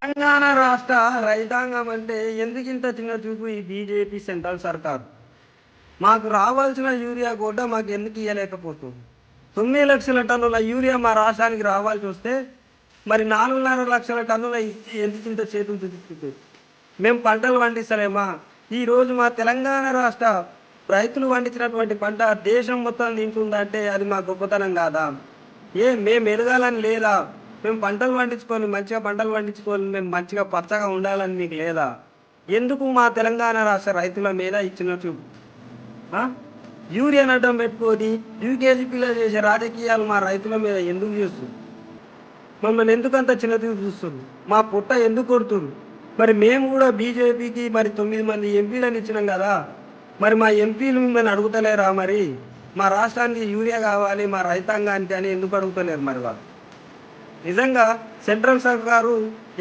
తెలంగాణ రాష్ట్ర రైతాంగం అంటే ఎందుకింత చిన్న చూపు ఈ బీజేపీ సెంట్రల్ సర్కార్? మాకు రావాల్సిన యూరియా కూడా మాకు ఎందుకు ఇవ్వలేకపోతుంది? 9 లక్షల టన్నుల యూరియా మా రాష్ట్రానికి రావాల్సి వస్తే మరి 4.5 లక్షల టన్నుల ఇచ్చి ఎందుకింత చేతులు దులుపుతుంది? మేము పంటలు పండిస్తలేమా? ఈరోజు మా తెలంగాణ రాష్ట్ర రైతులు పండించినటువంటి పంట దేశం మొత్తం తింటుందంటే అది మా గొప్పతనం కాదా? మేము ఎదగాలని లేదా? మేము పంటలు పండించుకొని మంచిగా పంటలు పండించుకొని మేము మంచిగా పచ్చగా ఉండాలని మీకు లేదా? ఎందుకు మా తెలంగాణ రాష్ట్ర రైతుల మీద ఇచ్చిన చూపు? ఆ? యూరియాని అడ్డం పెట్టుకొని యూకేజీ పిల్లలు చేసే రాజకీయాలు మా రైతుల మీద ఎందుకు చేస్తుంది? మమ్మల్ని ఎందుకంత చిన్నచూపు చూస్తుంది? మా పుట్ట ఎందుకు కొడుతుంది? మరి మేము కూడా బీజేపీకి మరి 9 మంది ఎంపీలను ఇచ్చినాం కదా, మరి మా ఎంపీలు మిమ్మల్ని అడుగుతలేరా? మరి మా రాష్ట్రానికి యూరియా కావాలి మా రైతాంగానికి అని ఎందుకు అడుగుతలేరు మరి వాళ్ళు? నిజంగా సెంట్రల్ సర్కారు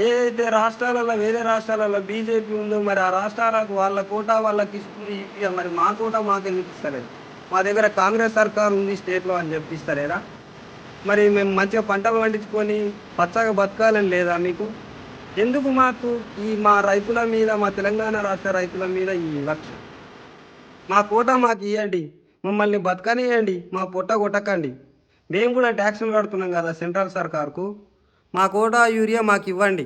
ఏదైతే రాష్ట్రాలలో వేరే రాష్ట్రాలలో బీజేపీ ఉందో మరి ఆ రాష్ట్రాలకు వాళ్ళ కోటా వాళ్ళకి ఇస్తుంది, మరి మా కోటా మాకు ఎందుకు ఇస్తలేదు? మా దగ్గర కాంగ్రెస్ సర్కారు ఉంది స్టేట్లో అని చెప్పిస్తారేరా? మరి మేము మంచిగా పంటలు పండించుకొని పచ్చగా బతకాలని లేదా మీకు? ఎందుకు మాకు మా రైతుల మీద, మా తెలంగాణ రాష్ట్ర రైతుల మీద ఈ లక్ష్యం? మా కోట మాకు ఇవ్వండి, మమ్మల్ని బతకనియండి, మా పొట్ట కొట్టకండి. మేము కూడా ట్యాక్సులు కడుతున్నాం కదా సెంట్రల్ సర్కార్కు. మా కోటా యూరియా మాకు ఇవ్వండి.